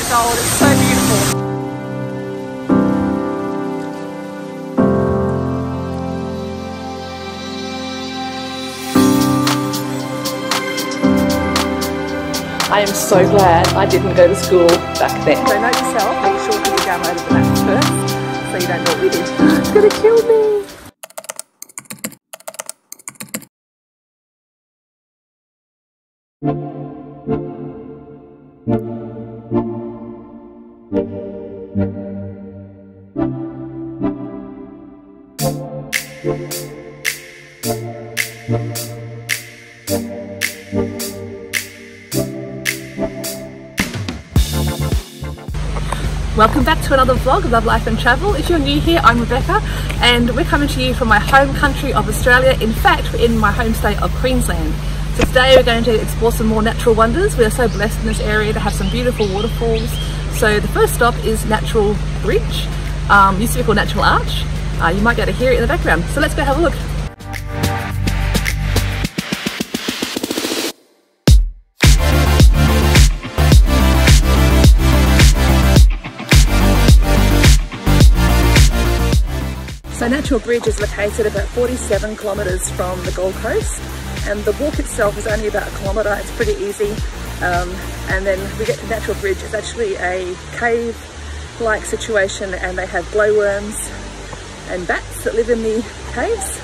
gets old. It's so beautiful. I am so glad I didn't go to school back then. So note yourself, make sure that you downloaded the maps first so you don't know what we did. It's gonna kill me. Welcome back to another vlog of Love, Life and Travel. If you're new here, I'm Rebecca and we're coming to you from my home country of Australia. In fact, we're in my home state of Queensland. So today we're going to explore some more natural wonders. We are so blessed in this area to have some beautiful waterfalls. So the first stop is Natural Bridge, used to be called Natural Arch. You might be able to hear it in the background. So let's go have a look. So Natural Bridge is located about 47 kilometres from the Gold Coast, and the walk itself is only about a kilometre. It's pretty easy, and then we get to Natural Bridge. It's actually a cave-like situation, and they have glowworms and bats that live in the caves,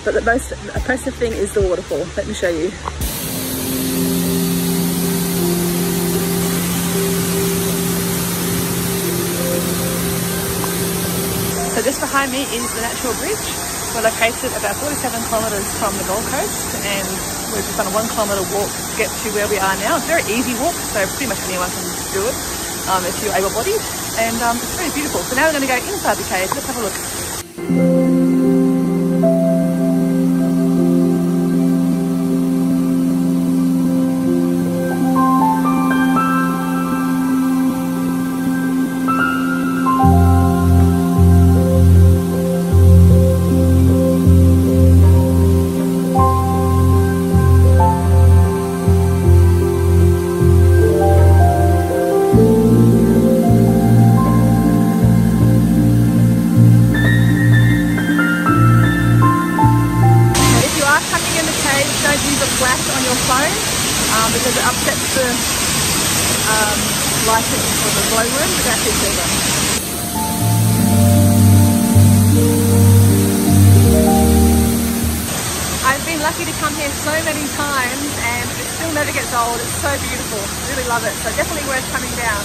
but the most impressive thing is the waterfall. Let me show you. So just behind me is the Natural Bridge. We're located about 47 kilometres from the Gold Coast, and we've just done a 1 kilometre walk to get to where we are now. It's a very easy walk, so pretty much anyone can do it if you're able-bodied, and it's very beautiful. So now we're going to go inside the cave. Let's have a look. Because it upsets the lighting for the glowworm, but that's it. I've been lucky to come here so many times and it still never gets old. It's so beautiful. I really love it. So definitely worth coming down.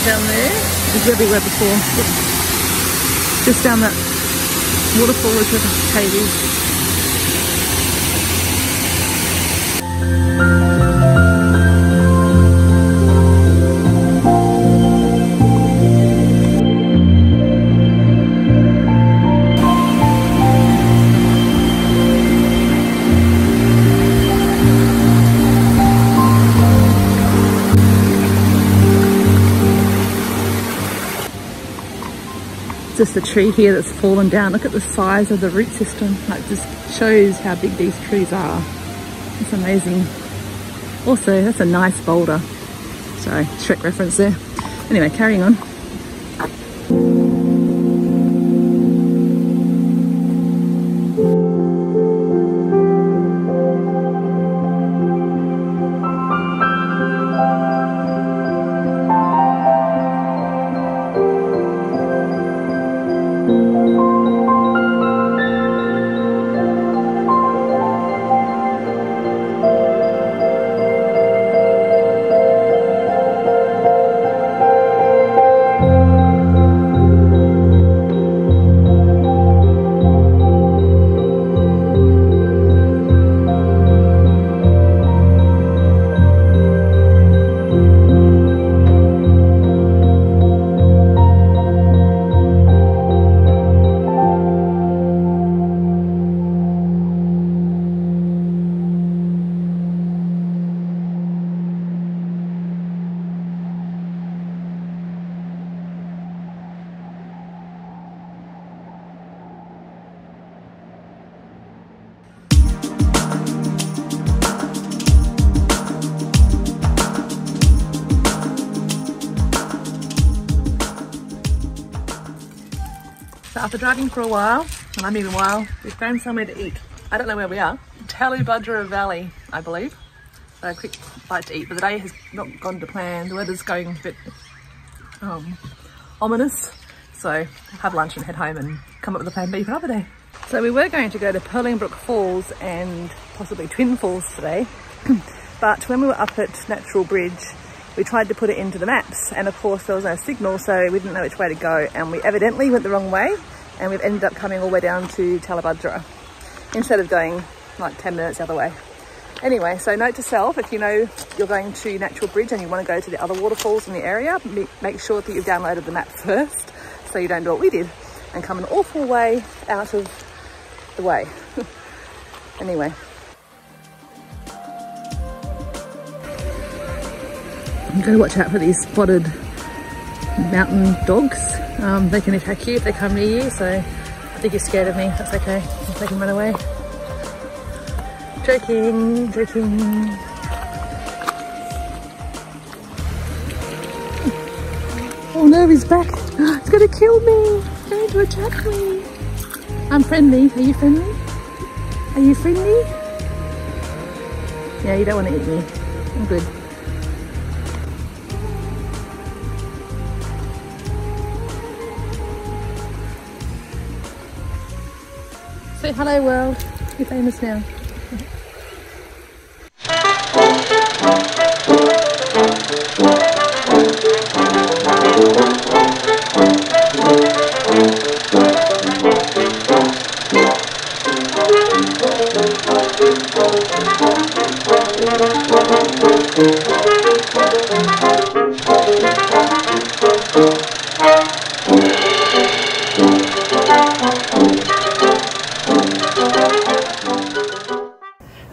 Down there is where we were before. Just down that waterfall is where the cave is. Just a tree here that's fallen down. Look at the size of the root system. Like, just shows how big these trees are. It's amazing. Also, that's a nice boulder. Sorry, Shrek reference there. Anyway, carrying on. after driving for a while, and I mean a while, we found somewhere to eat. I don't know where we are. Yatala Valley, I believe. So a quick bite to eat, but the day has not gone to plan. The weather's going a bit ominous. So I'll have lunch and head home and come up with a plan B for another day. So we were going to go to Purling Falls and possibly Twin Falls today. But when we were up at Natural Bridge, we tried to put it into the maps, and of course there was no signal, so we didn't know which way to go, and we evidently went the wrong way, and we've ended up coming all the way down to Talabudra instead of going like 10 minutes the other way. Anyway, so note to self, if you know you're going to Natural Bridge and you want to go to the other waterfalls in the area, make sure that you've downloaded the map first so you don't do what we did and come an awful way out of the way. Anyway. You've got to watch out for these spotted mountain dogs. They can attack you if they come near you, so I think you're scared of me. That's okay. They can run away. Joking, joking. Oh no, he's back. He's going to kill me. He's going to attack me. I'm friendly. Are you friendly? Are you friendly? Yeah, you don't want to eat me. I'm good. Say hello world, you're famous now.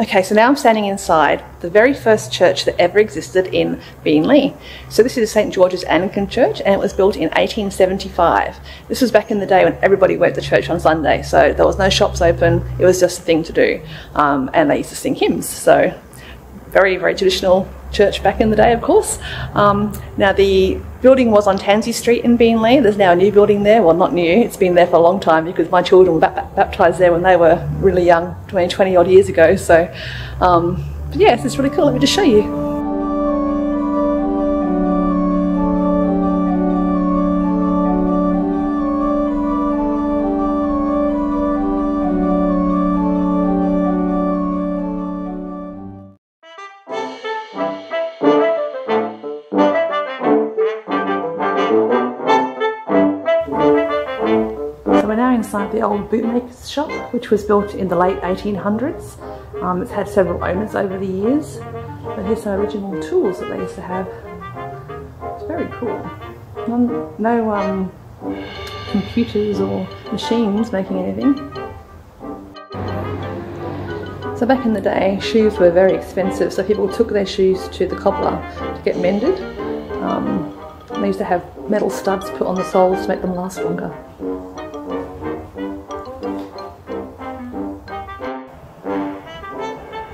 Okay, so now I'm standing inside the very first church that ever existed in Beenleigh. So this is St George's Anglican Church, and it was built in 1875. This was back in the day when everybody went to church on Sunday, so there was no shops open, it was just a thing to do. And they used to sing hymns, so very, very traditional church back in the day, of course. Now the building was on Tansy Street in Beenleigh. There's now a new building there. Well, not new, it's been there for a long time because my children were baptised there when they were really young, 20 odd years ago. So but yes, it's really cool. Let me just show you. Inside the old bootmaker's shop, which was built in the late 1800s. It's had several owners over the years, but here's some original tools that they used to have. It's very cool. No computers or machines making anything. So back in the day, shoes were very expensive, so people took their shoes to the cobbler to get mended. They used to have metal studs put on the soles to make them last longer.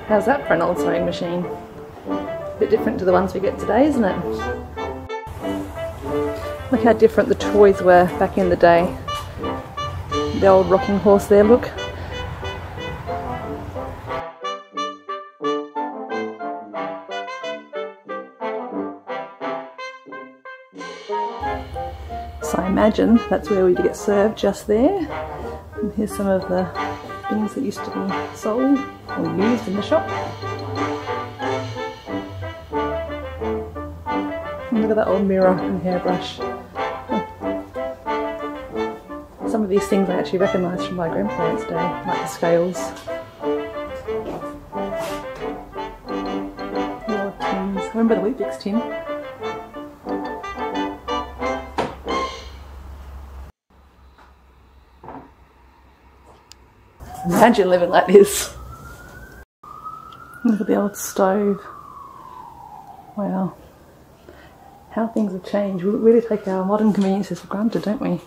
How's that for an old sewing machine? A bit different to the ones we get today, isn't it? Look how different the toys were back in the day. The old rocking horse there, look. So I imagine that's where we get served, just there. And here's some of the things that used to be sold or used in the shop. And look at that old mirror and hairbrush. Some of these things I actually recognise from my grandparents' day, like the scales. More tins. I remember the Weet-Bix tin. Imagine living like this. Look at the old stove. Wow. How things have changed. We really take our modern conveniences for granted, don't we?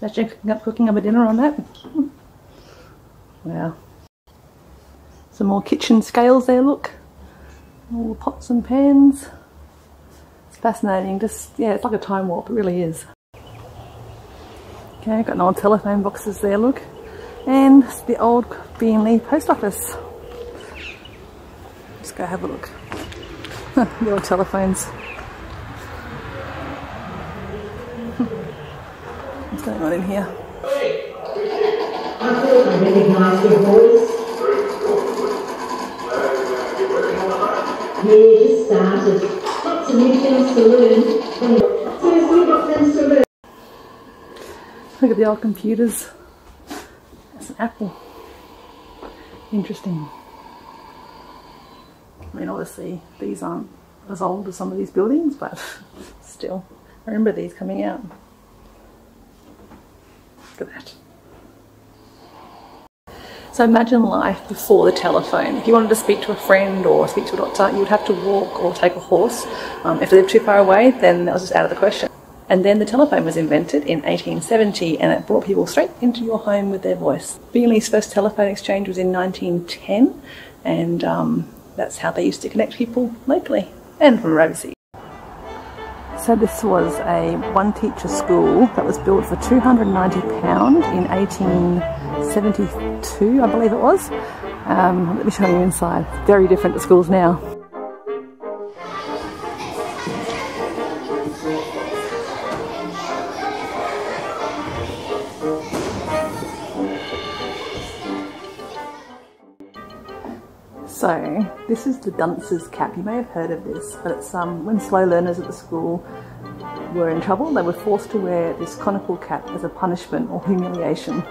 Imagine cooking up a dinner on that. Wow. Some more kitchen scales there, look. All the pots and pans. It's fascinating. Just, yeah, it's like a time warp, it really is. Okay, got an old telephone boxes there, look. And the old Beenleigh post office. Let's go have a look. The old telephones. What's going on in here? I recognise your voice. Yeah, just started. Got some new things to learn. So we've got things to learn. Look at the old computers. That's an Apple. Interesting. I mean, obviously these aren't as old as some of these buildings, but still, I remember these coming out. Look at that. So imagine life before the telephone. If you wanted to speak to a friend or speak to a doctor, you would have to walk or take a horse. If they lived too far away, then that was just out of the question. And then the telephone was invented in 1870, and it brought people straight into your home with their voice. Beenleigh's first telephone exchange was in 1910, and that's how they used to connect people locally and from overseas. So this was a one-teacher school that was built for £290 in 1872, I believe it was. Let me show you inside. Very different to schools now. So this is the duncer's cap. You may have heard of this, but it's when slow learners at the school were in trouble, they were forced to wear this conical cap as a punishment or humiliation.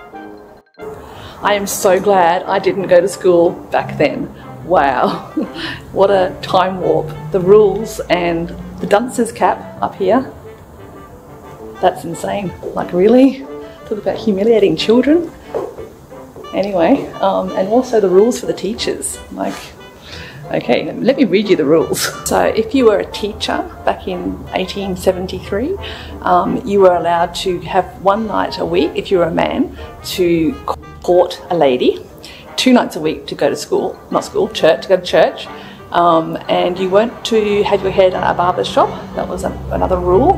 I am so glad I didn't go to school back then. Wow, what a time warp. The rules and the duncer's cap up here, that's insane. Like, really? Talk about humiliating children. Anyway, and also the rules for the teachers. Like, okay, let me read you the rules. So if you were a teacher back in 1873, you were allowed to have one night a week, if you were a man, to court a lady, 2 nights a week to go to school, not school, church, to go to church, and you weren't to have your hair done at a barber's shop. That was another rule.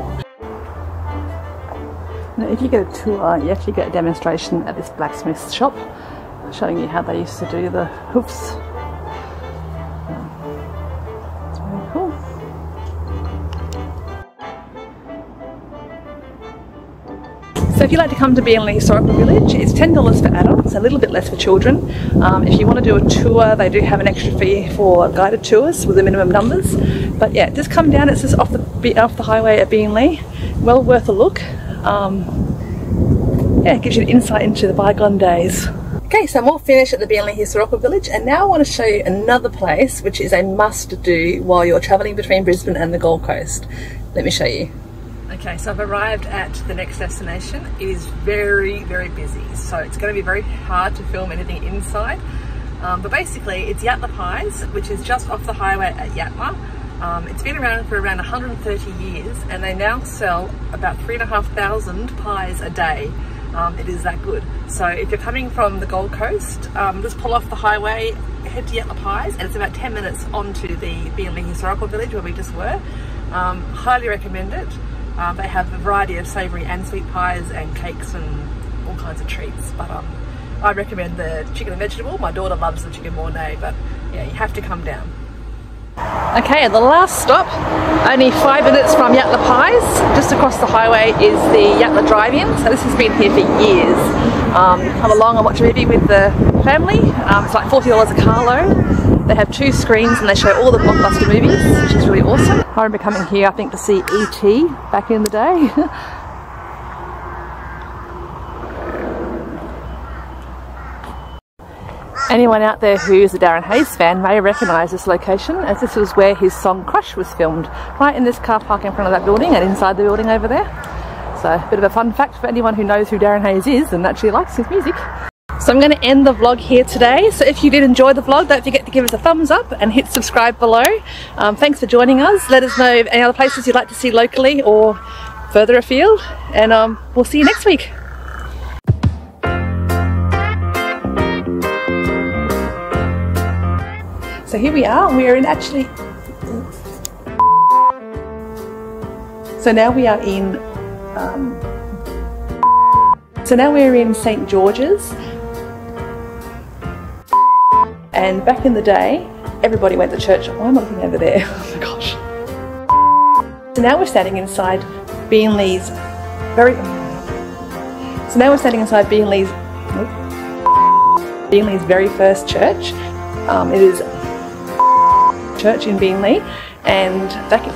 Now, if you get a tour, you actually get a demonstration at this blacksmith's shop, showing you how they used to do the hoofs. It's very cool. So if you'd like to come to Beenleigh Historical Village, it's $10 for adults, a little bit less for children. If you want to do a tour, they do have an extra fee for guided tours with the minimum numbers. But yeah, just come down. It's just off the highway at Beenleigh. Well worth a look. Yeah, it gives you an insight into the bygone days. Okay, so I'm all finished at the Beenleigh Historical Village, and now I want to show you another place which is a must do while you're travelling between Brisbane and the Gold Coast. Let me show you. Okay, so I've arrived at the next destination. It is very, very busy, so it's going to be very hard to film anything inside. But basically, it's Yatala Pies, which is just off the highway at Yatala. It's been around for around 130 years, and they now sell about 3,500 pies a day. It is that good. So if you're coming from the Gold Coast, just pull off the highway, head to Yatala Pies, and it's about 10 minutes onto the Beenleigh Historical Village where we just were. Highly recommend it. They have a variety of savoury and sweet pies and cakes and all kinds of treats. But I recommend the chicken and vegetable. My daughter loves the chicken mornay, but yeah, you have to come down. Okay, the last stop, only 5 minutes from Yatala Pies, just across the highway is the Yatala Drive-in. So this has been here for years. Come along and watch a movie with the family. It's like $40 a carload. They have 2 screens and they show all the blockbuster movies, which is really awesome. I remember coming here, I think, to see E.T. back in the day. Anyone out there who's a Darren Hayes fan may recognise this location, as this was where his song Crush was filmed, right in this car park in front of that building and inside the building over there. So a bit of a fun fact for anyone who knows who Darren Hayes is and actually likes his music. So I'm going to end the vlog here today. So if you did enjoy the vlog, don't forget to give us a thumbs up and hit subscribe below. Thanks for joining us. Let us know of any other places you'd like to see locally or further afield, and we'll see you next week. So here we are, we are in actually, so now we are in So now we're in St George's, and back in the day everybody went to church. Why am I looking over there? Oh my gosh. So now we're standing inside Beenleigh's very first church. It is church in Beenleigh, and back